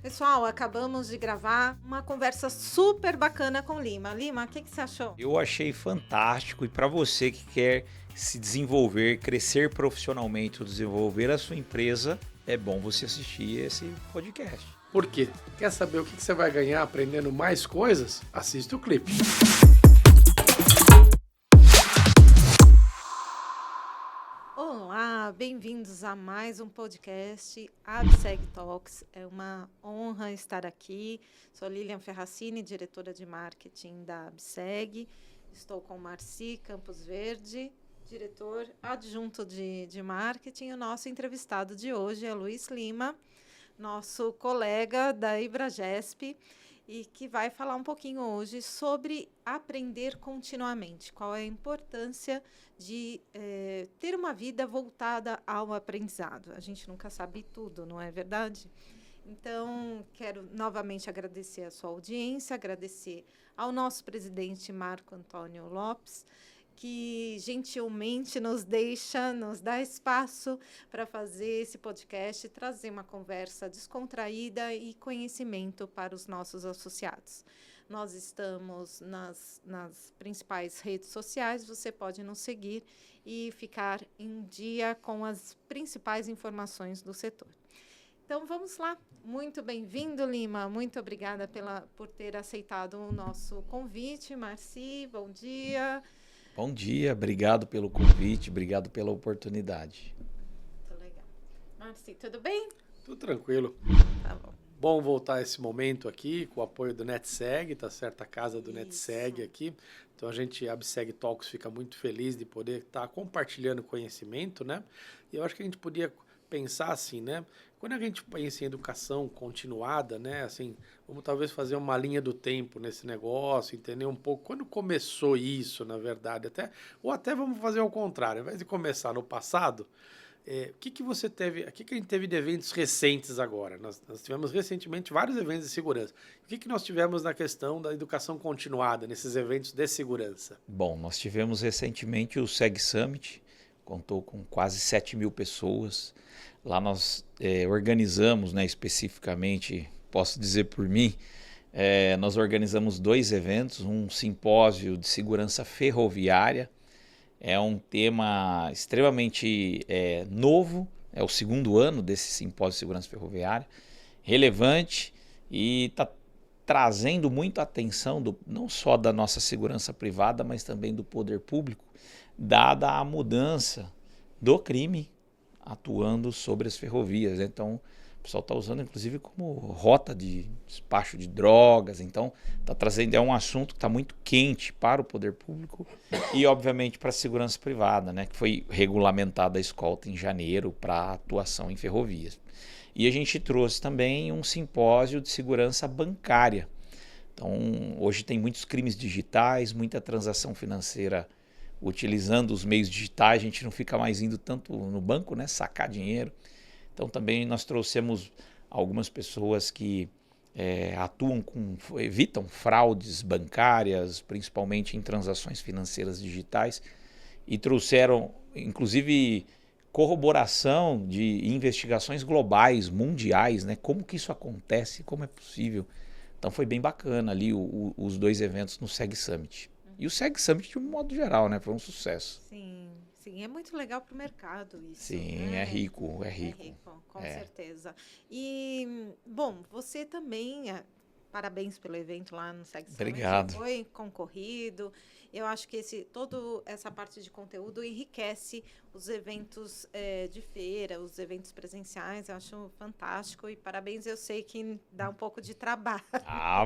Pessoal, acabamos de gravar uma conversa super bacana com o Lima. Lima, o que você achou? Eu achei fantástico e para você que quer se desenvolver, crescer profissionalmente ou desenvolver a sua empresa, é bom você assistir esse podcast. Por quê? Quer saber o que você vai ganhar aprendendo mais coisas? Assista o clipe. Olá, bem-vindos a mais um podcast ABSEG Talks. É uma honra estar aqui. Sou Lilian Ferracini, diretora de marketing da ABSEG. Estou com Marci Campos Verde, diretor adjunto de marketing. O nosso entrevistado de hoje é Luiz Lima, nosso colega da Ibragesp, e que vai falar um pouquinho hoje sobre aprender continuamente, qual é a importância de ter uma vida voltada ao aprendizado. A gente nunca sabe tudo, não é verdade? Então, quero novamente agradecer a sua audiência, agradecer ao nosso presidente Marco Antônio Lopes, que gentilmente nos dá espaço para fazer esse podcast, trazer uma conversa descontraída e conhecimento para os nossos associados. Nós estamos nas principais redes sociais, você pode nos seguir e ficar em dia com as principais informações do setor. Então, vamos lá. Muito bem-vindo, Lima. Muito obrigada por ter aceitado o nosso convite. Marci, bom dia. Bom dia, obrigado pelo convite, obrigado pela oportunidade. Muito legal. Marci, tudo bem? Tudo tranquilo. Tá bom. Bom voltar a esse momento aqui com o apoio do NetSeg, tá certo? A casa do NetSeg aqui. Então a gente, a ABSEG Talks, fica muito feliz de poder estar compartilhando conhecimento, né? E eu acho que a gente podia pensar assim, né? Quando a gente pensa em educação continuada, né? Assim, vamos talvez fazer uma linha do tempo nesse negócio, entender um pouco quando começou isso, na verdade, ou até vamos fazer ao contrário, ao invés de começar no passado, o que você teve, o que a gente teve de eventos recentes agora? Nós tivemos recentemente vários eventos de segurança. O que nós tivemos na questão da educação continuada, nesses eventos de segurança? Bom, nós tivemos recentemente o SEG Summit, contou com quase 7.000 pessoas. Lá nós organizamos, né, especificamente, posso dizer por mim, nós organizamos 2 eventos, um simpósio de segurança ferroviária. É um tema extremamente novo, é o 2º ano desse simpósio de segurança ferroviária, relevante e está trazendo muita atenção não só da nossa segurança privada, mas também do poder público, dada a mudança do crime atuando sobre as ferrovias. Então, o pessoal está usando, inclusive, como rota de despacho de drogas. Então, está trazendo, é um assunto que está muito quente para o poder público e, obviamente, para a segurança privada, né, que foi regulamentada a escolta em janeiro para atuação em ferrovias. E a gente trouxe também um simpósio de segurança bancária. Então, hoje tem muitos crimes digitais, muita transação financeira utilizando os meios digitais, a gente não fica mais indo tanto no banco, né, sacar dinheiro. Então também nós trouxemos algumas pessoas que evitam fraudes bancárias, principalmente em transações financeiras digitais, e trouxeram, inclusive, corroboração de investigações globais, mundiais, né, como que isso acontece, como é possível. Então foi bem bacana ali os 2 eventos no SEG Summit. E o SEG Summit, de um modo geral, né, foi um sucesso. Sim, é muito legal para o mercado isso. Sim, né? é rico. É rico, com certeza. E, bom, você também, parabéns pelo evento lá no SEG Summit. Obrigado. Foi concorrido. Eu acho que toda essa parte de conteúdo enriquece os eventos de feira, os eventos presenciais. Eu acho fantástico e parabéns. Eu sei que dá um pouco de trabalho.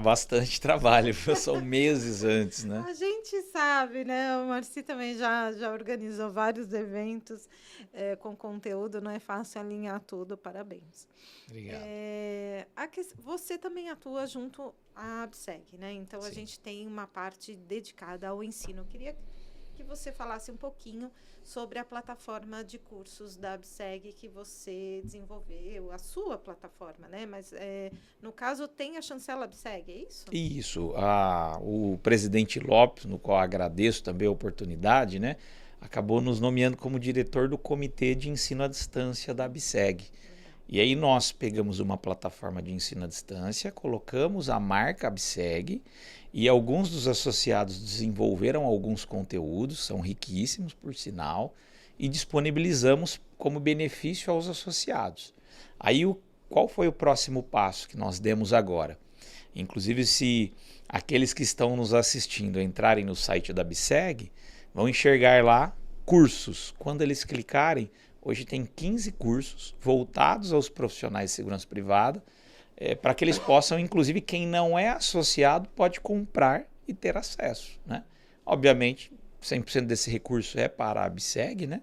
Bastante trabalho. São meses antes, né? A gente sabe, né? O Marci também já organizou vários eventos com conteúdo. Não é fácil alinhar tudo. Parabéns. Obrigado. Você também atua junto à ABSEG, né? Então, Sim. A gente tem uma parte dedicada ao ensino. Eu queria que você falasse um pouquinho sobre a plataforma de cursos da ABSEG que você desenvolveu, a sua plataforma, né? Mas, no caso, tem a chancela ABSEG, é isso? Isso. O presidente Lopes, no qual agradeço também a oportunidade, né, acabou nos nomeando como diretor do Comitê de Ensino à Distância da ABSEG. E aí nós pegamos uma plataforma de ensino à distância, colocamos a marca ABSEG e alguns dos associados desenvolveram alguns conteúdos, são riquíssimos por sinal, e disponibilizamos como benefício aos associados. Aí qual foi o próximo passo que nós demos agora? Inclusive, se aqueles que estão nos assistindo entrarem no site da ABSEG, vão enxergar lá cursos. Quando eles clicarem, hoje tem 15 cursos voltados aos profissionais de segurança privada, para que eles possam, inclusive quem não é associado pode comprar e ter acesso, né? Obviamente, 100% desse recurso é para a ABSEG, né?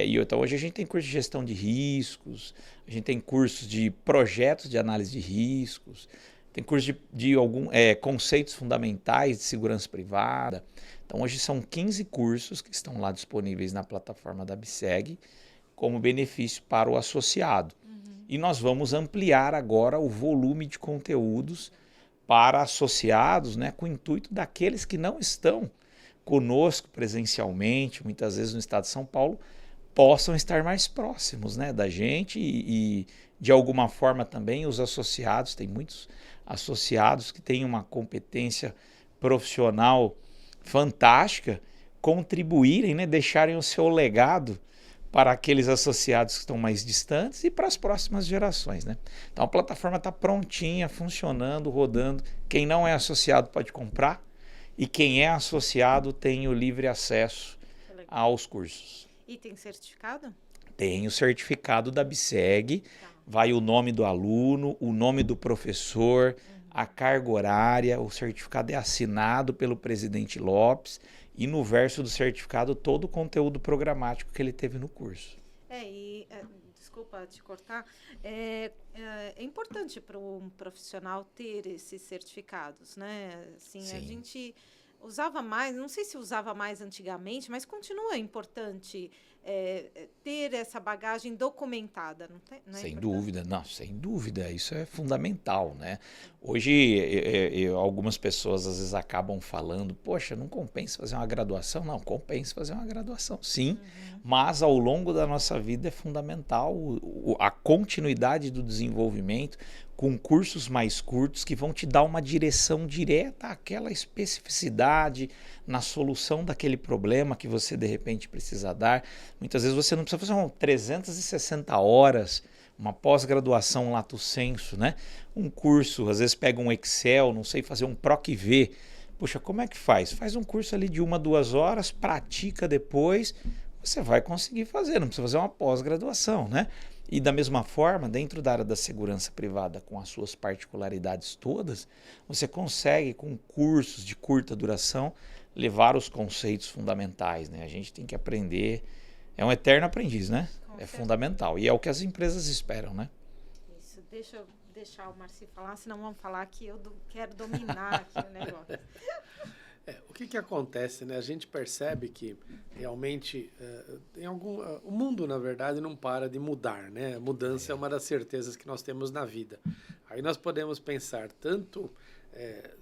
Então hoje a gente tem curso de gestão de riscos, a gente tem cursos de projetos de análise de riscos, tem curso de conceitos fundamentais de segurança privada. Então hoje são 15 cursos que estão lá disponíveis na plataforma da ABSEG como benefício para o associado. E nós vamos ampliar agora o volume de conteúdos para associados, né, com o intuito daqueles que não estão conosco presencialmente, muitas vezes no estado de São Paulo, possam estar mais próximos, né, da gente e de alguma forma também os associados, tem muitos associados que têm uma competência profissional fantástica, contribuírem, né, deixarem o seu legado para aqueles associados que estão mais distantes e para as próximas gerações, né? Então a plataforma está prontinha, funcionando, rodando. Quem não é associado pode comprar e quem é associado tem o livre acesso aos cursos. E tem certificado? Tem o certificado da ABSEG, vai o nome do aluno, o nome do professor, a carga horária, o certificado é assinado pelo presidente Lopes e no verso do certificado todo o conteúdo programático que ele teve no curso. Desculpa te cortar, é importante para um profissional ter esses certificados, né? Assim, Sim. A gente usava mais, não sei se usava mais antigamente, mas continua importante ter essa bagagem documentada, não é Sem importante? dúvida, não, sem dúvida, isso é fundamental, né? Hoje, algumas pessoas às vezes acabam falando, poxa, não compensa fazer uma graduação? Não, compensa fazer uma graduação, sim, mas ao longo da nossa vida é fundamental a continuidade do desenvolvimento com cursos mais curtos que vão te dar uma direção direta àquela especificidade na solução daquele problema que você de repente precisa dar. Muitas vezes você não precisa fazer 360 horas, uma pós-graduação lato sensu, né? Um curso, às vezes pega um Excel, não sei fazer um PROC-V. Puxa, como é que faz? Faz um curso ali de 1-2 horas, pratica depois, você vai conseguir fazer, não precisa fazer uma pós-graduação, né? E da mesma forma, dentro da área da segurança privada, com as suas particularidades todas, você consegue, com cursos de curta duração, levar os conceitos fundamentais, né? A gente tem que aprender, é um eterno aprendiz, né? É fundamental. E é o que as empresas esperam, né? Isso, deixa eu deixar o Marci falar, senão vamos falar que eu quero dominar aqui o negócio. O que acontece, né? A gente percebe que realmente o mundo, na verdade, não para de mudar, né? A mudança é uma das certezas que nós temos na vida. Aí nós podemos pensar tanto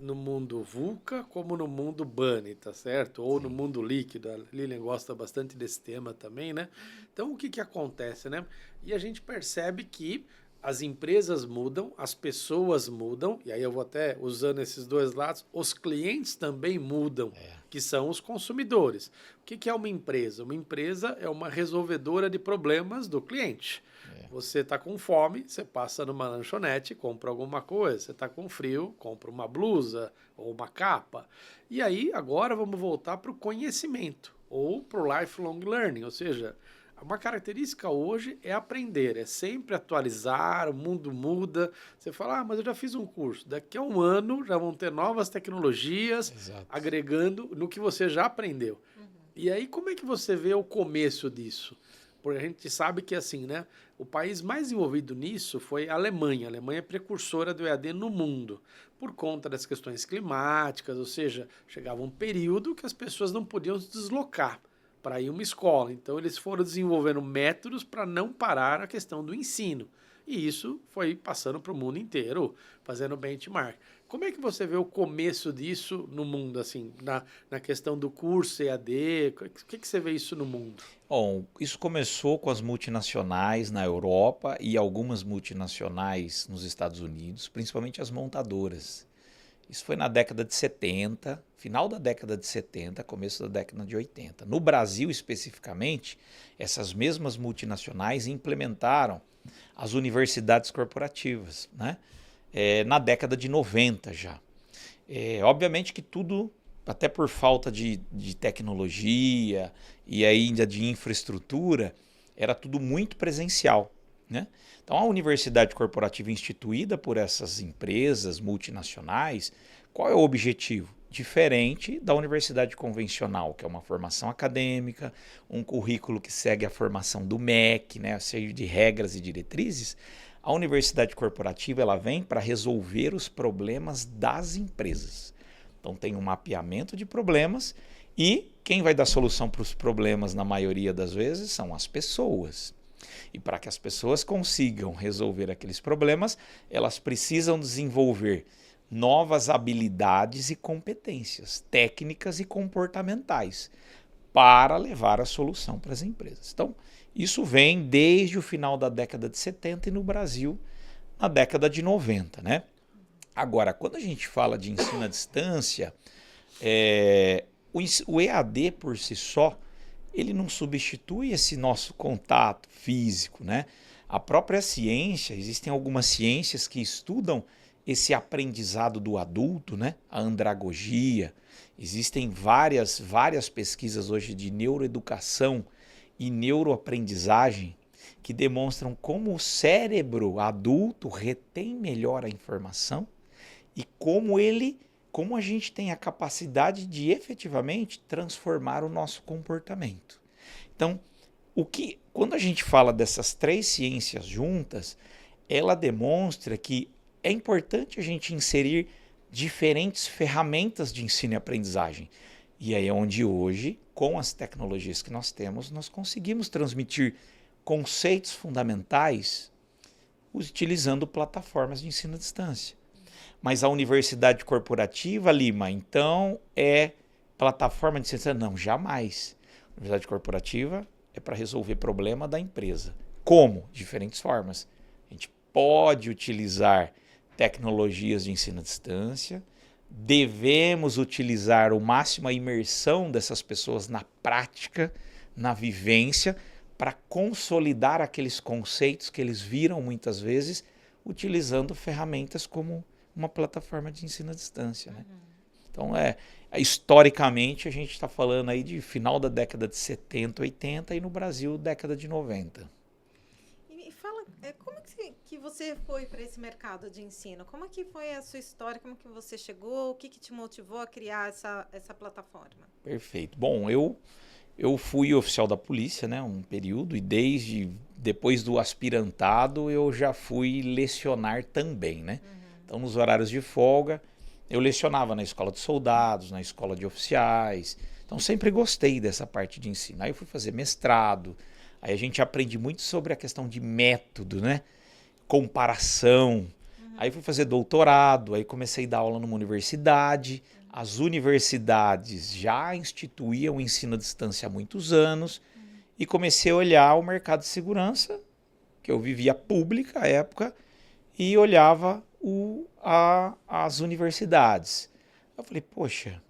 no mundo VUCA como no mundo BANI, tá certo? Ou no mundo líquido. A Lilian gosta bastante desse tema também, né? Então, o que acontece, né? E a gente percebe que as empresas mudam, as pessoas mudam, e aí eu vou até usando esses dois lados, os clientes também mudam, que são os consumidores. O que é uma empresa? Uma empresa é uma resolvedora de problemas do cliente. Você está com fome, você passa numa lanchonete, compra alguma coisa. Você está com frio, compra uma blusa ou uma capa. E aí, agora vamos voltar para o conhecimento, ou para o lifelong learning, ou seja, uma característica hoje é aprender, é sempre atualizar, o mundo muda. Você fala, mas eu já fiz um curso. Daqui a um ano já vão ter novas tecnologias agregando no que você já aprendeu. E aí, como é que você vê o começo disso? Porque a gente sabe que, assim, né, o país mais envolvido nisso foi a Alemanha. A Alemanha é precursora do EAD no mundo, por conta das questões climáticas, ou seja, chegava um período que as pessoas não podiam se deslocar para ir a uma escola. Então, eles foram desenvolvendo métodos para não parar a questão do ensino. E isso foi passando para o mundo inteiro, fazendo benchmark. Como é que você vê o começo disso no mundo, assim, na questão do curso EAD? O que você vê isso no mundo? Bom, isso começou com as multinacionais na Europa e algumas multinacionais nos Estados Unidos, principalmente as montadoras. Isso foi na década de 70, final da década de 70, começo da década de 80. No Brasil, especificamente, essas mesmas multinacionais implementaram as universidades corporativas, né? Na década de 90 já. Obviamente que tudo, até por falta de tecnologia e ainda de infraestrutura, era tudo muito presencial, né? Então, a universidade corporativa instituída por essas empresas multinacionais, qual é o objetivo? Diferente da universidade convencional, que é uma formação acadêmica, um currículo que segue a formação do MEC, né, cheio de regras e diretrizes. A universidade corporativa ela vem para resolver os problemas das empresas. Então tem um mapeamento de problemas e quem vai dar solução para os problemas na maioria das vezes são as pessoas. E para que as pessoas consigam resolver aqueles problemas, elas precisam desenvolver novas habilidades e competências técnicas e comportamentais para levar a solução para as empresas. Então, isso vem desde o final da década de 70 e no Brasil na década de 90, né? Agora, quando a gente fala de ensino à distância, o EAD por si só, ele não substitui esse nosso contato físico, né? A própria ciência, existem algumas ciências que estudam esse aprendizado do adulto, né? A andragogia. Existem várias pesquisas hoje de neuroeducação e neuroaprendizagem que demonstram como o cérebro adulto retém melhor a informação e como a gente tem a capacidade de efetivamente transformar o nosso comportamento. Então, quando a gente fala dessas três ciências juntas, ela demonstra que é importante a gente inserir diferentes ferramentas de ensino e aprendizagem. E aí é onde hoje, com as tecnologias que nós temos, nós conseguimos transmitir conceitos fundamentais utilizando plataformas de ensino à distância. Mas a universidade corporativa, Lima, então é plataforma de ciência? Não, jamais. A universidade corporativa é para resolver problema da empresa. Como? Diferentes formas. A gente pode utilizar tecnologias de ensino à distância, devemos utilizar o máximo a imersão dessas pessoas na prática, na vivência, para consolidar aqueles conceitos que eles viram muitas vezes, utilizando ferramentas como uma plataforma de ensino à distância, né? Então, historicamente, a gente está falando aí de final da década de 70, 80 e no Brasil, década de 90. E fala, como que você foi para esse mercado de ensino? Como é que foi a sua história? Como que você chegou? O que te motivou a criar essa plataforma? Perfeito. Bom, eu fui oficial da polícia, né, um período, e depois do aspirantado eu já fui lecionar também, né? Então, nos horários de folga, eu lecionava na escola de soldados, na escola de oficiais. Então, sempre gostei dessa parte de ensino. Aí eu fui fazer mestrado, aí a gente aprende muito sobre a questão de método, né? Comparação. Aí fui fazer doutorado, aí comecei a dar aula numa universidade. As universidades já instituíam o ensino à distância há muitos anos e comecei a olhar o mercado de segurança, que eu vivia pública à época, e olhava as universidades. Eu falei, poxa,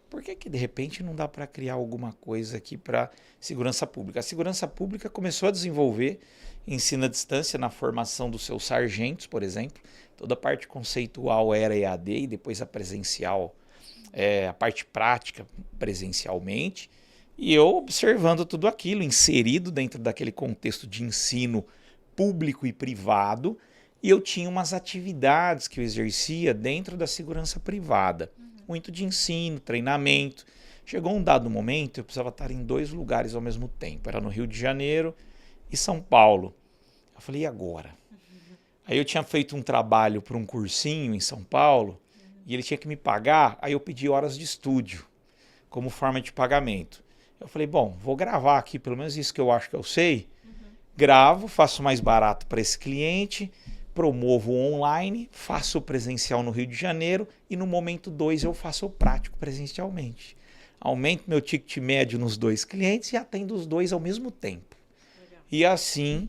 por que de repente não dá para criar alguma coisa aqui para segurança pública? A segurança pública começou a desenvolver ensino à distância na formação dos seus sargentos, por exemplo. Toda a parte conceitual era EAD e depois a presencial, a parte prática presencialmente. E eu observando tudo aquilo, inserido dentro daquele contexto de ensino público e privado, e eu tinha umas atividades que eu exercia dentro da segurança privada. Muito de ensino, treinamento. Chegou um dado momento, eu precisava estar em 2 lugares ao mesmo tempo. Era no Rio de Janeiro e São Paulo. Eu falei, e agora? Aí eu tinha feito um trabalho para um cursinho em São Paulo e ele tinha que me pagar, aí eu pedi horas de estúdio como forma de pagamento. Eu falei, bom, vou gravar aqui pelo menos isso que eu acho que eu sei, gravo, faço mais barato para esse cliente, promovo online, faço o presencial no Rio de Janeiro e no momento 2 eu faço o prático presencialmente. Aumento meu ticket médio nos 2 clientes e atendo os 2 ao mesmo tempo. Legal. E assim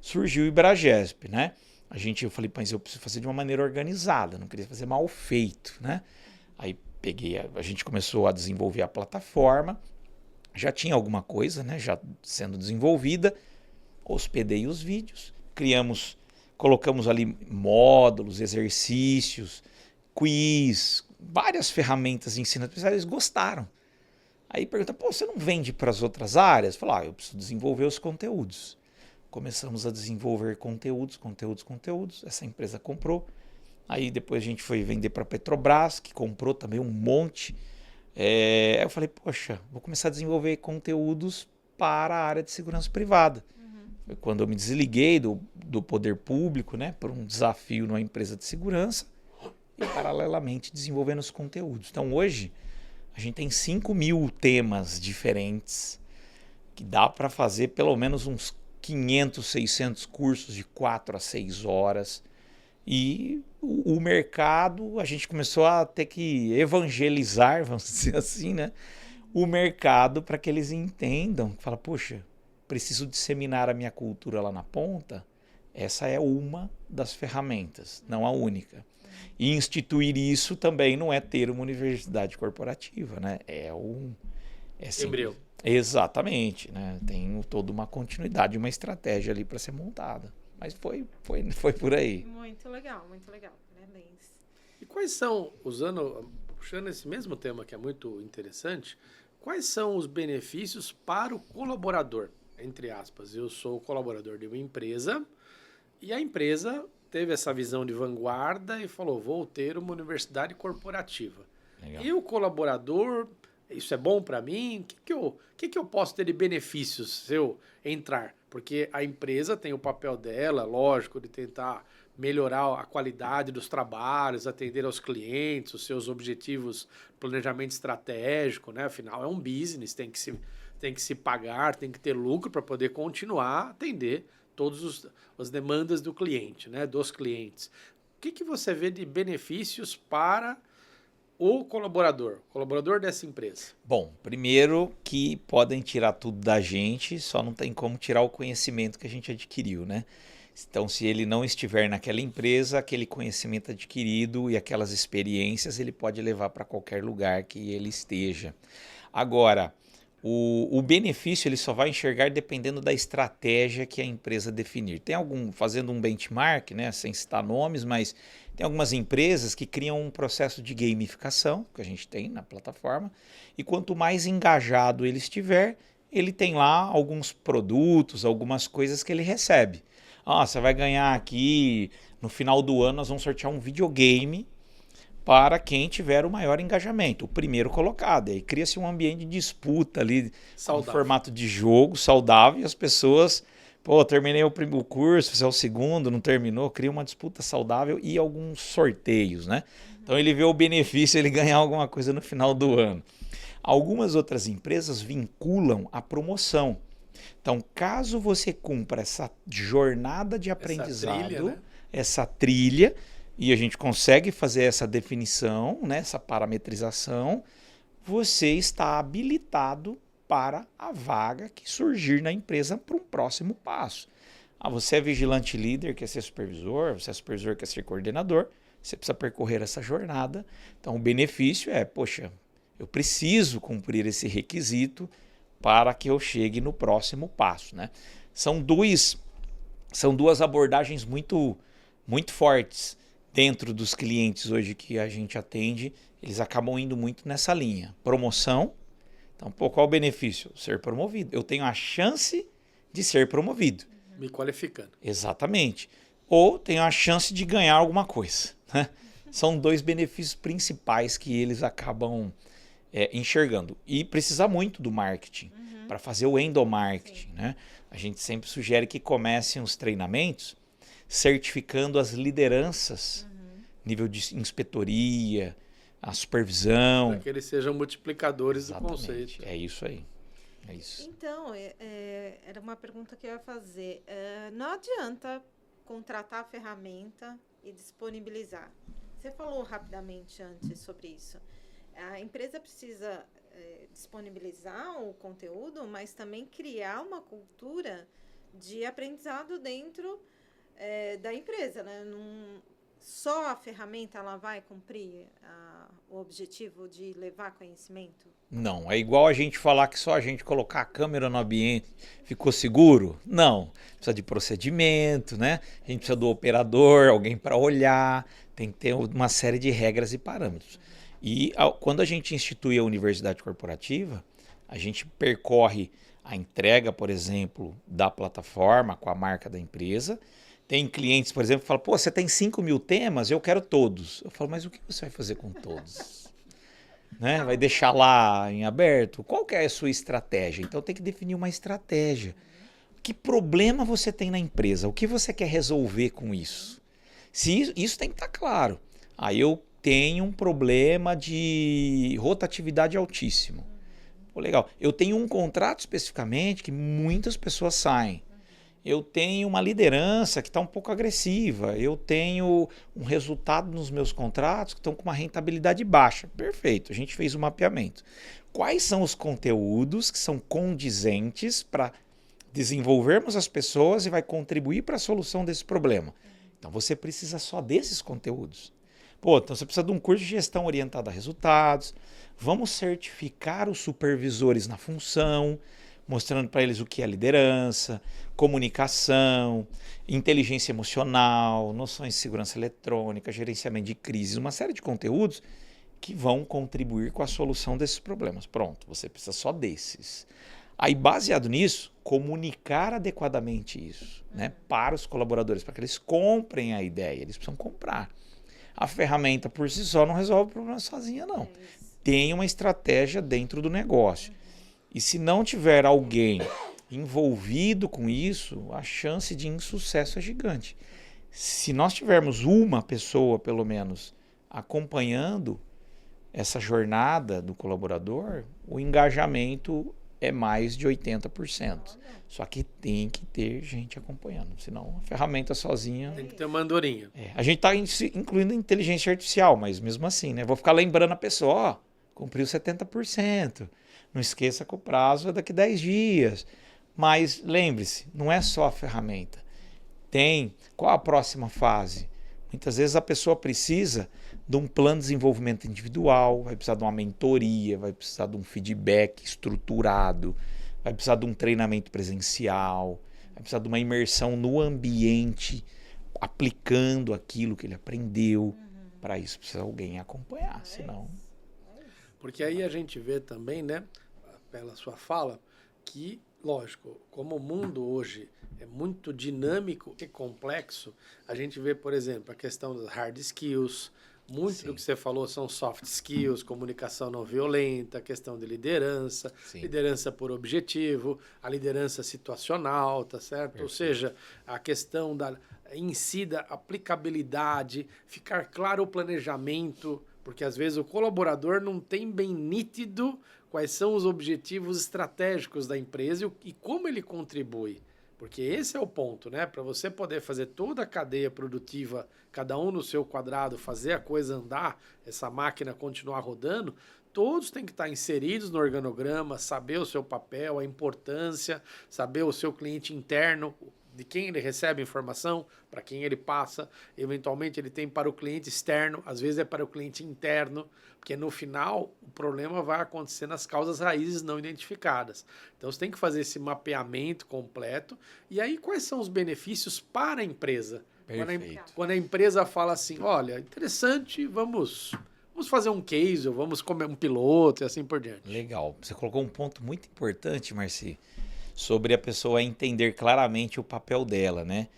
surgiu o Ibragesp, né? Eu falei, mas eu preciso fazer de uma maneira organizada, não queria fazer mal feito, né? Aí a gente começou a desenvolver a plataforma, já tinha alguma coisa, né, já sendo desenvolvida, hospedei os vídeos, colocamos ali módulos, exercícios, quiz, várias ferramentas de ensino especial, eles gostaram. Aí pergunta, pô, você não vende para as outras áreas? Falar, eu preciso desenvolver os conteúdos. Começamos a desenvolver conteúdos. Essa empresa comprou. Aí depois a gente foi vender para a Petrobras, que comprou também um monte. Eu falei, poxa, vou começar a desenvolver conteúdos para a área de segurança privada. Foi quando eu me desliguei do poder público, né, por um desafio numa empresa de segurança e paralelamente desenvolvendo os conteúdos. Então hoje a gente tem 5.000 temas diferentes que dá para fazer pelo menos uns 500, 600 cursos de 4 a 6 horas. E o mercado, a gente começou a ter que evangelizar, vamos dizer assim, né? O mercado para que eles entendam. Fala, poxa, preciso disseminar a minha cultura lá na ponta. Essa é uma das ferramentas, não a única. E instituir isso também não é ter uma universidade corporativa, né? Embrião. Exatamente, né? Tem toda uma continuidade, uma estratégia ali para ser montada. Mas foi por aí. Muito legal, parabéns. E quais são, puxando esse mesmo tema que é muito interessante, quais são os benefícios para o colaborador? Entre aspas, eu sou colaborador de uma empresa e a empresa teve essa visão de vanguarda e falou, vou ter uma universidade corporativa. Legal. E o colaborador, isso é bom para mim? O que eu posso ter de benefícios se eu entrar? Porque a empresa tem o papel dela, lógico, de tentar melhorar a qualidade dos trabalhos, atender aos clientes, os seus objetivos, planejamento estratégico, né? Afinal, é um business, tem que se pagar, tem que ter lucro para poder continuar a atender todas as demandas do cliente, né? Dos clientes. O que você vê de benefícios para o colaborador dessa empresa? Bom, primeiro que podem tirar tudo da gente, só não tem como tirar o conhecimento que a gente adquiriu, né? Então, se ele não estiver naquela empresa, aquele conhecimento adquirido e aquelas experiências ele pode levar para qualquer lugar que ele esteja. Agora, o benefício ele só vai enxergar dependendo da estratégia que a empresa definir. Fazendo um benchmark, né, sem citar nomes, mas tem algumas empresas que criam um processo de gamificação, que a gente tem na plataforma, e quanto mais engajado ele estiver, ele tem lá alguns produtos, algumas coisas que ele recebe. Você vai ganhar aqui, no final do ano nós vamos sortear um videogame para quem tiver o maior engajamento, o primeiro colocado. Aí cria-se um ambiente de disputa ali, no formato de jogo saudável, e as pessoas, terminei o curso, você é o segundo, não terminou, cria uma disputa saudável e alguns sorteios, né? Então ele vê o benefício, ele ganhar alguma coisa no final do ano. Algumas outras empresas vinculam a promoção. Então, caso você cumpra essa jornada de aprendizado, essa trilha, e a gente consegue fazer essa definição, né, essa parametrização, você está habilitado para a vaga que surgir na empresa para um próximo passo. Você é vigilante líder, quer ser supervisor, você é supervisor, quer ser coordenador, você precisa percorrer essa jornada. Então, o benefício é, eu preciso cumprir esse requisito para que eu chegue no próximo passo, né? São duas abordagens muito, muito fortes dentro dos clientes hoje que a gente atende. Eles acabam indo muito nessa linha. Promoção. Então, qual o benefício? Ser promovido. Eu tenho a chance de ser promovido. Me qualificando. Exatamente. Ou tenho a chance de ganhar alguma coisa, né? São 2 benefícios principais que eles acabam enxergando. E precisa muito do marketing para fazer o endomarketing, né? A gente sempre sugere que comecem os treinamentos certificando as lideranças, nível de inspetoria, a supervisão. Para que eles sejam multiplicadores. Exatamente. Do conceito. É isso aí. É isso. Então, era uma pergunta que eu ia fazer. Não adianta contratar a ferramenta e disponibilizar. Você falou rapidamente antes sobre isso. A empresa precisa disponibilizar o conteúdo, mas também criar uma cultura de aprendizado dentro da empresa, né? Só a ferramenta ela vai cumprir o objetivo de levar conhecimento? Não, é igual a gente falar que só a gente colocar a câmera no ambiente ficou seguro? Não, precisa de procedimento, né? A gente precisa do operador, alguém para olhar, tem que ter uma série de regras e parâmetros. E quando a gente institui a universidade corporativa, a gente percorre a entrega, por exemplo, da plataforma com a marca da empresa. Tem clientes, por exemplo, que falam, pô, você tem 5.000 temas, eu quero todos. Eu falo, mas o que você vai fazer com todos? Né? Vai deixar lá em aberto? Qual que é a sua estratégia? Então tem que definir uma estratégia. Que problema você tem na empresa? O que você quer resolver com isso? Se isso tem que estar claro. Aí eu tenho um problema de rotatividade altíssimo. Pô, legal. Eu tenho um contrato especificamente que muitas pessoas saem. Eu tenho uma liderança que está um pouco agressiva, eu tenho um resultado nos meus contratos que estão com uma rentabilidade baixa. Perfeito, a gente fez o mapeamento. Quais são os conteúdos que são condizentes para desenvolvermos as pessoas e vai contribuir para a solução desse problema? Então você precisa só desses conteúdos. Pô, então você precisa de um curso de gestão orientada a resultados, vamos certificar os supervisores na função, mostrando para eles o que é liderança, comunicação, inteligência emocional, noções de segurança eletrônica, gerenciamento de crises, uma série de conteúdos que vão contribuir com a solução desses problemas. Pronto, você precisa só desses. Aí, baseado nisso, comunicar adequadamente isso, né, para os colaboradores, para que eles comprem a ideia, eles precisam comprar. A ferramenta por si só não resolve o problema sozinha, não. Tem uma estratégia dentro do negócio. E se não tiver alguém envolvido com isso, a chance de insucesso é gigante. Se nós tivermos uma pessoa, pelo menos, acompanhando essa jornada do colaborador, o engajamento é mais de 80%. Só que tem que ter gente acompanhando, senão a ferramenta sozinha... Tem que ter uma andorinha. A gente está incluindo inteligência artificial, mas mesmo assim, né? Vou ficar lembrando a pessoa, ó, cumpriu 70%. Não esqueça que o prazo é daqui a 10 dias. Mas lembre-se, não é só a ferramenta. Qual a próxima fase? Muitas vezes a pessoa precisa de um plano de desenvolvimento individual, vai precisar de uma mentoria, vai precisar de um feedback estruturado, vai precisar de um treinamento presencial, vai precisar de uma imersão no ambiente, aplicando aquilo que ele aprendeu. Para isso precisa alguém acompanhar, senão... Porque aí a gente vê também, né, pela sua fala, que, lógico, como o mundo hoje é muito dinâmico e complexo, a gente vê, por exemplo, a questão das hard skills, muito Sim. do que você falou são soft skills, comunicação não violenta, questão de liderança, Sim. liderança por objetivo, a liderança situacional, tá certo? Perfeito. Ou seja, a questão em si da aplicabilidade, ficar claro o planejamento, porque às vezes o colaborador não tem bem nítido quais são os objetivos estratégicos da empresa e como ele contribui. Porque esse é o ponto, né? Para você poder fazer toda a cadeia produtiva, cada um no seu quadrado, fazer a coisa andar, essa máquina continuar rodando, todos têm que estar inseridos no organograma, saber o seu papel, a importância, saber o seu cliente interno, de quem ele recebe informação, para quem ele passa, eventualmente ele tem para o cliente externo, às vezes é para o cliente interno, porque no final o problema vai acontecer nas causas raízes não identificadas. Então você tem que fazer esse mapeamento completo, e aí quais são os benefícios para a empresa? Quando a empresa fala assim, olha, interessante, vamos fazer um case, ou vamos comer um piloto e assim por diante. Legal, você colocou um ponto muito importante, Marci, sobre a pessoa entender claramente o papel dela, né?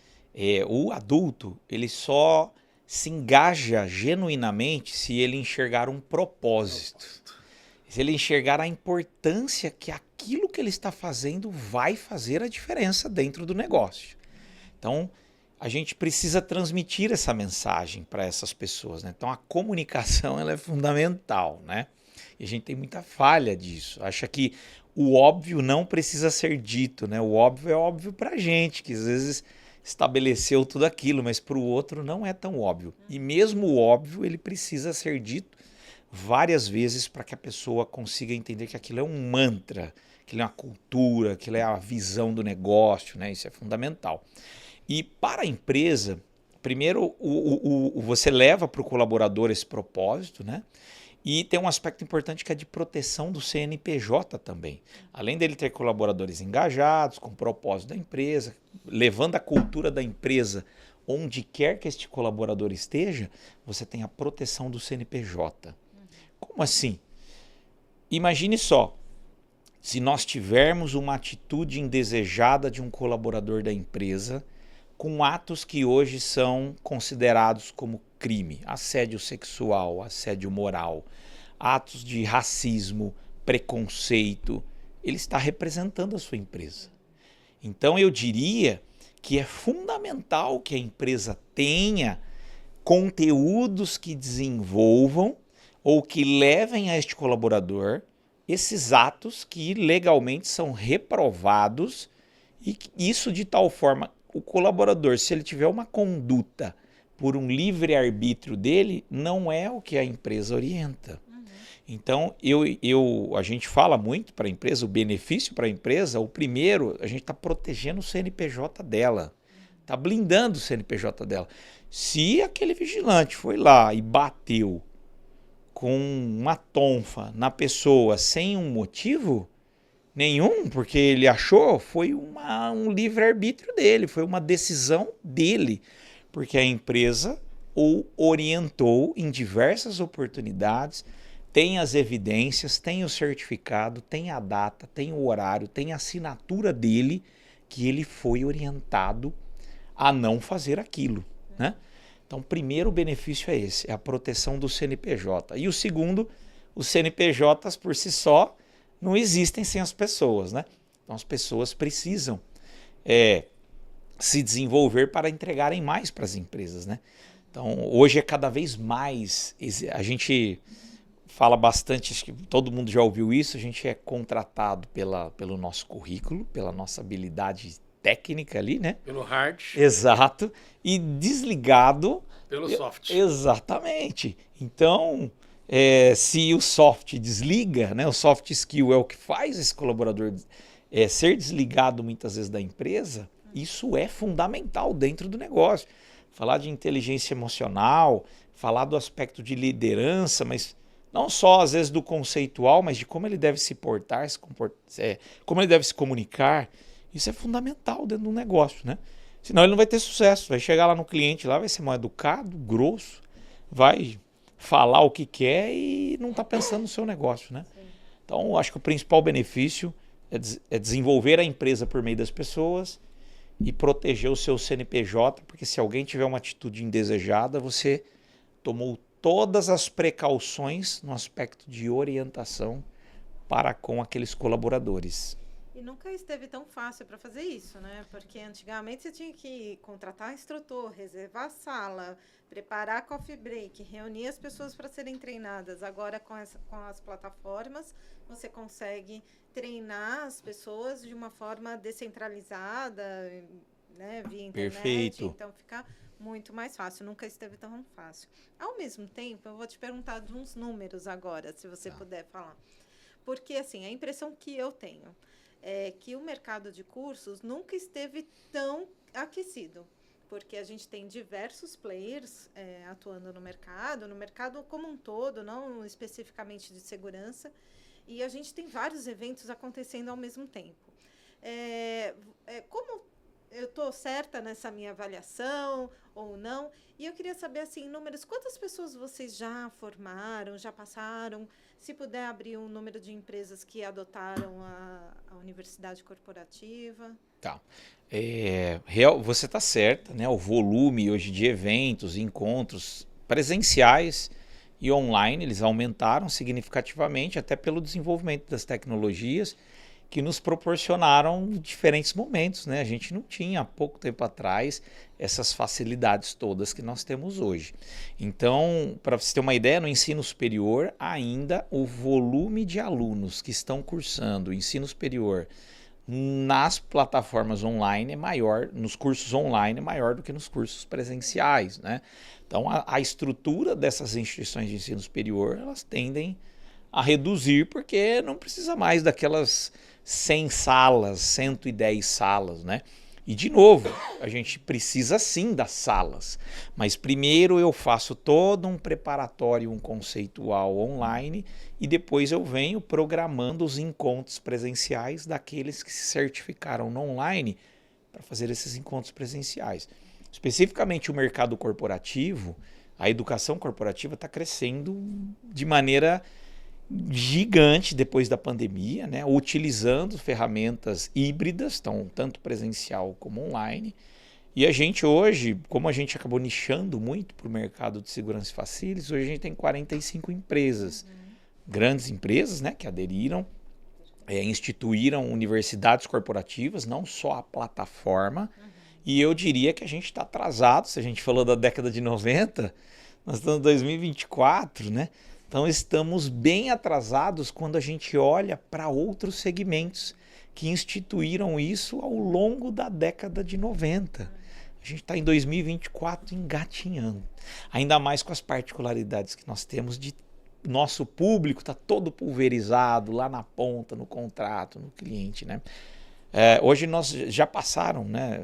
O adulto, ele só se engaja genuinamente se ele enxergar um propósito. Se ele enxergar a importância que aquilo que ele está fazendo vai fazer a diferença dentro do negócio. Então, a gente precisa transmitir essa mensagem para essas pessoas, né? Então, a comunicação ela é fundamental, né? E a gente tem muita falha disso. Acha que o óbvio não precisa ser dito, né? O óbvio é óbvio para a gente, que às vezes estabeleceu tudo aquilo, mas para o outro não é tão óbvio. E mesmo o óbvio, ele precisa ser dito várias vezes para que a pessoa consiga entender que aquilo é um mantra, que aquilo é uma cultura, aquilo é a visão do negócio, né? Isso é fundamental. E para a empresa, primeiro você leva para o colaborador esse propósito, né? E tem um aspecto importante que é de proteção do CNPJ também. Além dele ter colaboradores engajados, com o propósito da empresa, levando a cultura da empresa onde quer que este colaborador esteja, você tem a proteção do CNPJ. Como assim? Imagine só, se nós tivermos uma atitude indesejada de um colaborador da empresa, com atos que hoje são considerados como crime, assédio sexual, assédio moral, atos de racismo, preconceito, ele está representando a sua empresa. Então eu diria que é fundamental que a empresa tenha conteúdos que desenvolvam ou que levem a este colaborador esses atos que legalmente são reprovados, e isso de tal forma, o colaborador, se ele tiver uma conduta por um livre-arbítrio dele, não é o que a empresa orienta. Então, a gente fala muito para a empresa, o benefício para a empresa, o primeiro, a gente está protegendo o CNPJ dela, está blindando o CNPJ dela. Se aquele vigilante foi lá e bateu com uma tonfa na pessoa sem um motivo nenhum, porque ele achou, foi um livre-arbítrio dele, foi uma decisão dele, porque a empresa o orientou em diversas oportunidades, tem as evidências, tem o certificado, tem a data, tem o horário, tem a assinatura dele, que ele foi orientado a não fazer aquilo, né? Então, o primeiro benefício é esse, é a proteção do CNPJ. E o segundo, os CNPJs por si só não existem sem as pessoas, né? Então, as pessoas precisam se desenvolver para entregarem mais para as empresas, né? Então, hoje é cada vez mais, a gente fala bastante, acho que todo mundo já ouviu isso, a gente é contratado pelo nosso currículo, pela nossa habilidade técnica ali, né? Pelo hard. Exato. E desligado... Pelo soft. Exatamente. Então, se o soft desliga, né? O soft skill é o que faz esse colaborador ser desligado muitas vezes da empresa, isso é fundamental dentro do negócio. Falar de inteligência emocional, falar do aspecto de liderança, mas não só às vezes do conceitual, mas de como ele deve se portar, como ele deve se comunicar. Isso é fundamental dentro do negócio, né? Senão ele não vai ter sucesso. Vai chegar lá no cliente, lá vai ser mal educado, grosso, vai falar o que quer e não está pensando no seu negócio, né? Então, acho que o principal benefício é desenvolver a empresa por meio das pessoas e proteger o seu CNPJ, porque se alguém tiver uma atitude indesejada, você tomou todas as precauções no aspecto de orientação para com aqueles colaboradores. E nunca esteve tão fácil para fazer isso, né? Porque antigamente você tinha que contratar instrutor, reservar sala, preparar coffee break, reunir as pessoas para serem treinadas. Agora, com as plataformas, você consegue treinar as pessoas de uma forma descentralizada, né? Via internet. Perfeito. Então, fica muito mais fácil. Nunca esteve tão fácil. Ao mesmo tempo, eu vou te perguntar de uns números agora, se você puder falar. Porque, assim, a impressão que eu tenho é que o mercado de cursos nunca esteve tão aquecido, porque a gente tem diversos players atuando no mercado como um todo, não especificamente de segurança, e a gente tem vários eventos acontecendo ao mesmo tempo. Como eu estou certa nessa minha avaliação ou não? E eu queria saber, assim, em números, quantas pessoas vocês já formaram, já passaram? Se puder abrir um número de empresas que adotaram a universidade corporativa. Tá. Você está certa, né? O volume hoje de eventos, encontros presenciais e online, eles aumentaram significativamente, até pelo desenvolvimento das tecnologias que nos proporcionaram diferentes momentos, né? A gente não tinha há pouco tempo atrás essas facilidades todas que nós temos hoje. Então, para você ter uma ideia, no ensino superior, ainda o volume de alunos que estão cursando o ensino superior nas plataformas online é maior, nos cursos online é maior do que nos cursos presenciais, né? Então, a estrutura dessas instituições de ensino superior, elas tendem a reduzir, porque não precisa mais daquelas 100 salas, 110 salas, né? E, de novo, a gente precisa sim das salas, mas primeiro eu faço todo um preparatório, um conceitual online, e depois eu venho programando os encontros presenciais daqueles que se certificaram no online para fazer esses encontros presenciais. Especificamente o mercado corporativo, a educação corporativa está crescendo de maneira gigante depois da pandemia, né? Utilizando ferramentas híbridas, tanto presencial como online. E a gente hoje, como a gente acabou nichando muito para o mercado de segurança e facilities, hoje a gente tem 45 empresas, grandes empresas, né, que aderiram, instituíram universidades corporativas, não só a plataforma. E eu diria que a gente está atrasado, se a gente falou da década de 90, nós estamos em 2024, né? Então estamos bem atrasados quando a gente olha para outros segmentos que instituíram isso ao longo da década de 90. A gente está em 2024 engatinhando. Ainda mais com as particularidades que nós temos de nosso público está todo pulverizado lá na ponta, no contrato, no cliente, né? Hoje nós já passaram, né,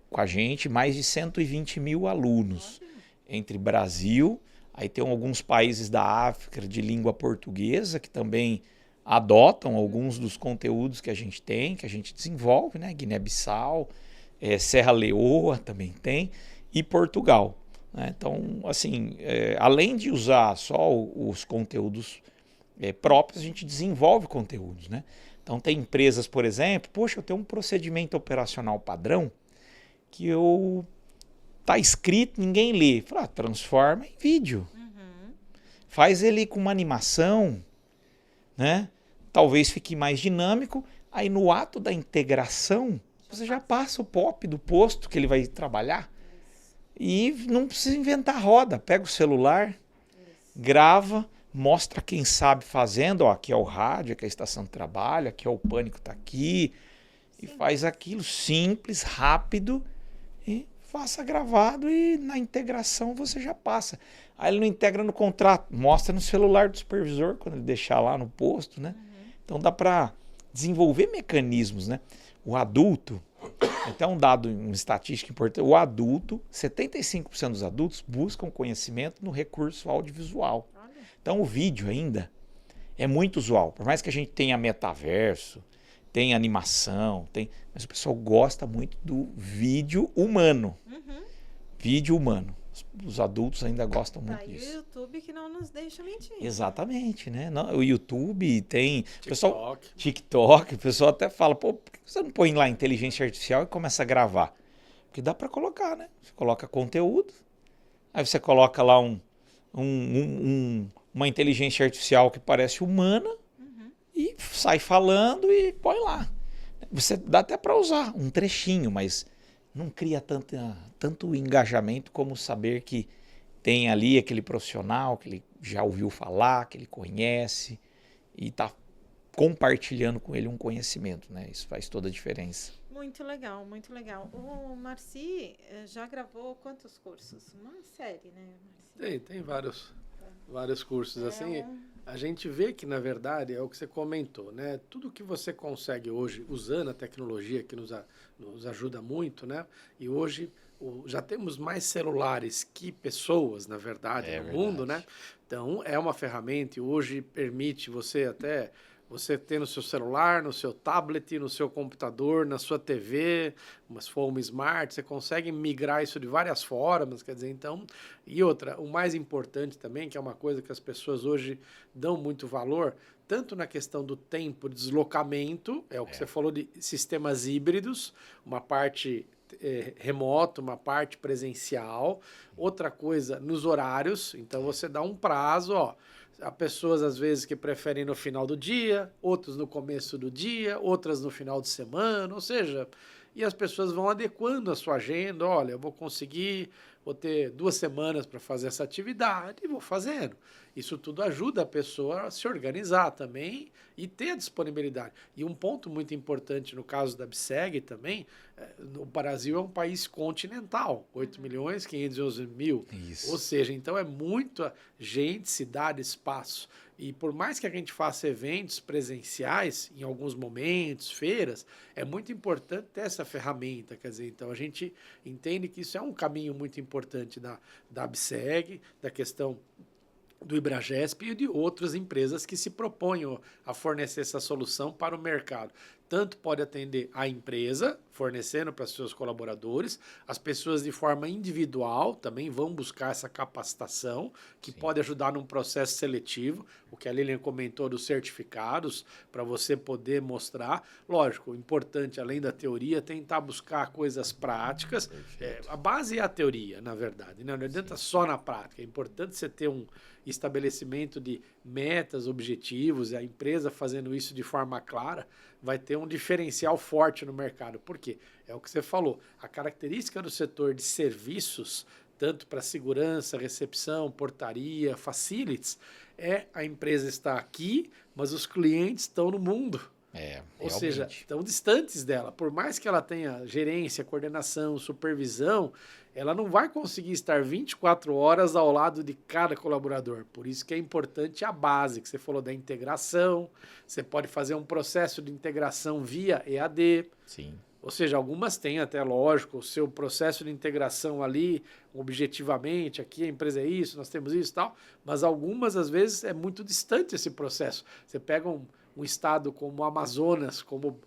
com a gente mais de 120 mil alunos entre Brasil. Aí tem alguns países da África de língua portuguesa que também adotam alguns dos conteúdos que a gente tem, que a gente desenvolve, né? Guiné-Bissau, Serra Leoa também tem, e Portugal, né? Então, assim, além de usar só os conteúdos próprios, a gente desenvolve conteúdos, né? Então tem empresas, por exemplo, poxa, eu tenho um procedimento operacional padrão que tá escrito, ninguém lê. Fala, transforma em vídeo. Faz ele com uma animação, né? Talvez fique mais dinâmico. Aí no ato da integração, você já passa o POP do posto que ele vai trabalhar. E não precisa inventar roda. Pega o celular, grava, mostra quem sabe fazendo. Ó, aqui é o rádio, aqui é a estação de trabalho, aqui é o pânico, tá aqui. E faz aquilo simples, rápido, e faça gravado, e na integração você já passa. Aí ele não integra no contrato, mostra no celular do supervisor quando ele deixar lá no posto, né? Então dá para desenvolver mecanismos, né? O adulto, até um dado, uma estatística importante, o adulto, 75% dos adultos buscam conhecimento no recurso audiovisual. Então o vídeo ainda é muito usual, por mais que a gente tenha metaverso, tem animação, mas o pessoal gosta muito do vídeo humano. Vídeo humano. Os adultos ainda gostam muito disso. E o YouTube que não nos deixa mentir. Exatamente, né? O YouTube tem... TikTok. TikTok, o pessoal até fala, pô, por que você não põe lá inteligência artificial e começa a gravar? Porque dá para colocar, né? Você coloca conteúdo, aí você coloca lá uma inteligência artificial que parece humana, e sai falando e põe lá. Você dá até para usar um trechinho, mas não cria tanto engajamento como saber que tem ali aquele profissional que ele já ouviu falar, que ele conhece e está compartilhando com ele um conhecimento, né? Isso faz toda a diferença. Muito legal, muito legal. O Marci já gravou quantos cursos? Uma série, né, Marci? Tem vários cursos assim. A gente vê que, na verdade, é o que você comentou, né? Tudo que você consegue hoje, usando a tecnologia que nos ajuda muito, né? E hoje já temos mais celulares que pessoas, na verdade, no mundo, né? Então, é uma ferramenta e hoje permite você ter no seu celular, no seu tablet, no seu computador, na sua TV, se for uma smart, você consegue migrar isso de várias formas, quer dizer, então... E outra, o mais importante também, que é uma coisa que as pessoas hoje dão muito valor, tanto na questão do tempo de deslocamento, é o que você falou de sistemas híbridos, uma parte remoto, uma parte presencial, outra coisa nos horários. Então você dá um prazo, ó. Há pessoas, às vezes, que preferem no final do dia, outros no começo do dia, outras no final de semana, ou seja, e as pessoas vão adequando a sua agenda. Olha, eu vou ter 2 semanas para fazer essa atividade e vou fazendo. Isso tudo ajuda a pessoa a se organizar também e ter a disponibilidade. E um ponto muito importante no caso da ABSEG também, o Brasil é um país continental, 8.511.000. Isso. Ou seja, então é muita gente, cidade, espaço. E por mais que a gente faça eventos presenciais, em alguns momentos, feiras, é muito importante ter essa ferramenta. Quer dizer, então a gente entende que isso é um caminho muito importante da ABSEG, da questão do Ibragesp e de outras empresas que se propõem a fornecer essa solução para o mercado. Tanto pode atender a empresa, fornecendo para seus colaboradores, as pessoas de forma individual também vão buscar essa capacitação, que pode ajudar num processo seletivo, o que a Lilian comentou dos certificados, para você poder mostrar. Lógico, importante, além da teoria, tentar buscar coisas práticas. A base é a teoria, na verdade, né? Não adianta só na prática. É importante você ter um estabelecimento de metas, objetivos, e a empresa fazendo isso de forma clara vai ter um diferencial forte no mercado. Por quê? É o que você falou. A característica do setor de serviços, tanto para segurança, recepção, portaria, facilities, é a empresa estar aqui, mas os clientes estão no mundo. Ou seja, estão distantes dela. Por mais que ela tenha gerência, coordenação, supervisão, ela não vai conseguir estar 24 horas ao lado de cada colaborador. Por isso que é importante a base, que você falou da integração. Você pode fazer um processo de integração via EAD. Sim. Ou seja, algumas têm até, lógico, o seu processo de integração ali, objetivamente, aqui a empresa é isso, nós temos isso e tal, mas algumas, às vezes, é muito distante esse processo. Você pega um estado como o Amazonas, como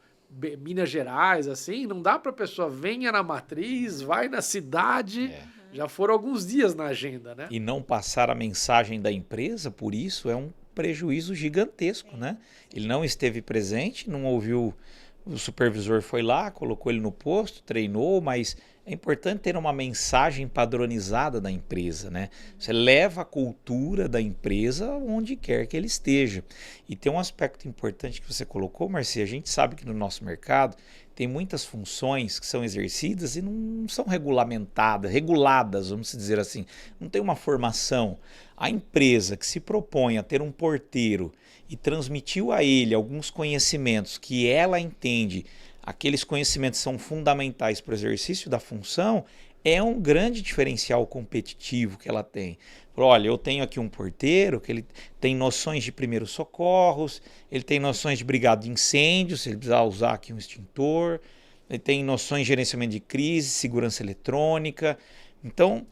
Minas Gerais, assim, não dá para a pessoa venha na matriz, vai na cidade, já foram alguns dias na agenda, né? E não passar a mensagem da empresa, por isso, é um prejuízo gigantesco, né? Ele não esteve presente, não ouviu, o supervisor foi lá, colocou ele no posto, treinou, mas é importante ter uma mensagem padronizada da empresa, né? Você leva a cultura da empresa onde quer que ele esteja. E tem um aspecto importante que você colocou, Marcia, a gente sabe que no nosso mercado tem muitas funções que são exercidas e não são reguladas, vamos dizer assim. Não tem uma formação. A empresa que se propõe a ter um porteiro e transmitiu a ele alguns conhecimentos que ela entende, aqueles conhecimentos são fundamentais para o exercício da função, é um grande diferencial competitivo que ela tem. Olha, eu tenho aqui um porteiro que ele tem noções de primeiros socorros, ele tem noções de brigada de incêndio, se ele precisar usar aqui um extintor, ele tem noções de gerenciamento de crise, segurança eletrônica, então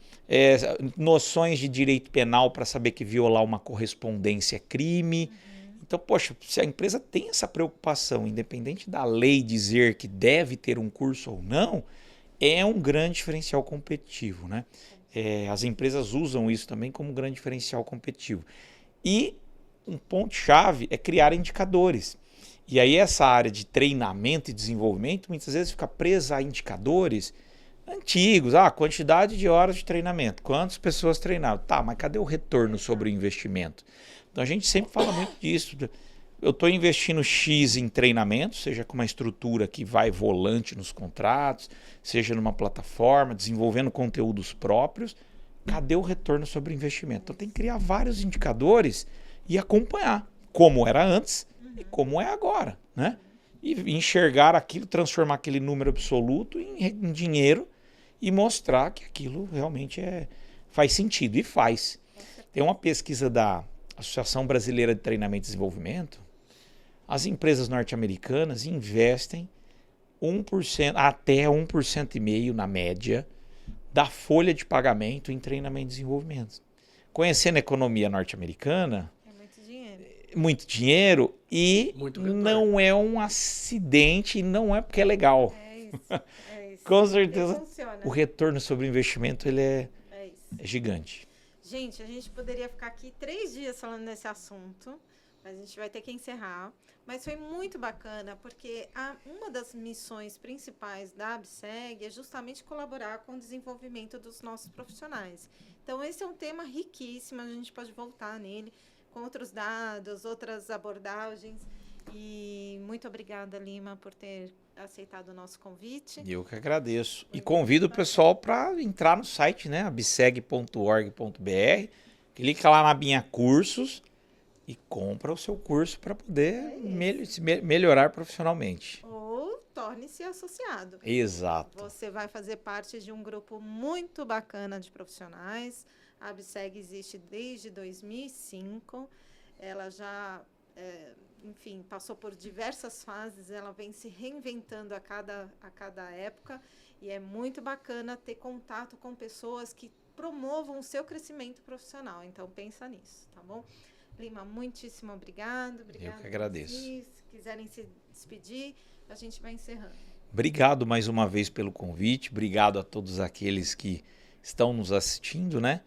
noções de direito penal para saber que violar uma correspondência é crime. Então, poxa, se a empresa tem essa preocupação, independente da lei dizer que deve ter um curso ou não, é um grande diferencial competitivo, né? As empresas usam isso também como um grande diferencial competitivo. E um ponto-chave é criar indicadores. E aí essa área de treinamento e desenvolvimento muitas vezes fica presa a indicadores antigos. Quantidade de horas de treinamento, quantas pessoas treinaram. Tá, mas cadê o retorno sobre o investimento? Então a gente sempre fala muito disso. Eu estou investindo X em treinamento, seja com uma estrutura que vai volante nos contratos, seja numa plataforma, desenvolvendo conteúdos próprios. Cadê o retorno sobre o investimento? Então tem que criar vários indicadores e acompanhar como era antes e como é agora, né? E enxergar aquilo, transformar aquele número absoluto em dinheiro e mostrar que aquilo realmente faz sentido. E faz. Tem uma pesquisa da Associação Brasileira de Treinamento e Desenvolvimento. As empresas norte-americanas investem 1% até 1,5% na média da folha de pagamento em treinamento e desenvolvimento. Conhecendo a economia norte-americana, muito dinheiro e não é um acidente, não é porque é legal. É isso. Com certeza o retorno sobre o investimento ele é gigante. Gente, a gente poderia ficar aqui 3 dias falando desse assunto, A gente vai ter que encerrar, mas foi muito bacana, porque uma das missões principais da ABSEG é justamente colaborar com o desenvolvimento dos nossos profissionais. Então, esse é um tema riquíssimo, a gente pode voltar nele, com outros dados, outras abordagens. E muito obrigada, Lima, por ter aceitado o nosso convite. Eu que agradeço. E convido o pessoal para entrar no site, né, abseg.org.br, clica lá na abinha cursos e compra o seu curso para poder melhorar profissionalmente. Ou torne-se associado. Exato. Você vai fazer parte de um grupo muito bacana de profissionais. A ABSEG existe desde 2005. Ela já, enfim, passou por diversas fases. Ela vem se reinventando a cada época. E é muito bacana ter contato com pessoas que promovam o seu crescimento profissional. Então, pensa nisso, tá bom? Lima, muitíssimo obrigado. Eu que agradeço. Se quiserem se despedir, a gente vai encerrando. Obrigado mais uma vez pelo convite. Obrigado a todos aqueles que estão nos assistindo, né?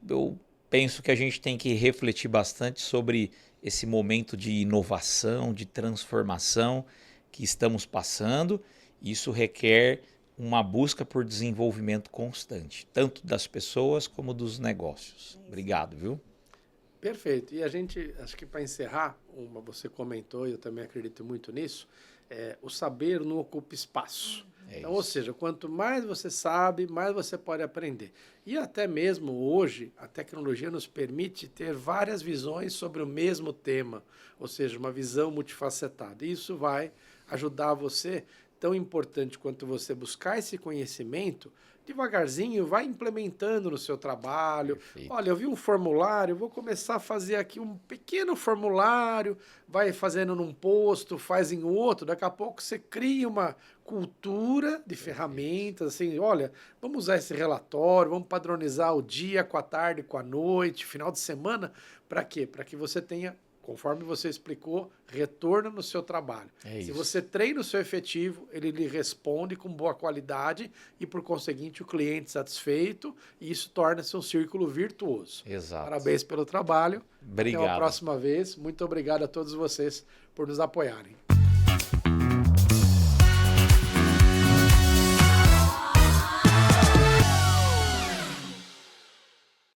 Eu penso que a gente tem que refletir bastante sobre esse momento de inovação, de transformação que estamos passando. Isso requer uma busca por desenvolvimento constante, tanto das pessoas como dos negócios. Obrigado, viu? Perfeito. E a gente, acho que para encerrar, você comentou, e eu também acredito muito nisso, o saber não ocupa espaço. Então, ou seja, quanto mais você sabe, mais você pode aprender. E até mesmo hoje, a tecnologia nos permite ter várias visões sobre o mesmo tema, ou seja, uma visão multifacetada. Isso vai ajudar você, tão importante quanto você buscar esse conhecimento, devagarzinho, vai implementando no seu trabalho. Perfeito. Olha, eu vi um formulário, vou começar a fazer aqui um pequeno formulário, vai fazendo num posto, faz em outro, daqui a pouco você cria uma cultura de ferramentas, assim, olha, vamos usar esse relatório, vamos padronizar o dia com a tarde, com a noite, final de semana, para quê? Para que você tenha, conforme você explicou, retorno no seu trabalho. Se você treina o seu efetivo, ele lhe responde com boa qualidade e, por conseguinte, o cliente satisfeito, e isso torna-se um círculo virtuoso. Exato. Parabéns pelo trabalho. Obrigado. Até uma próxima vez. Muito obrigado a todos vocês por nos apoiarem.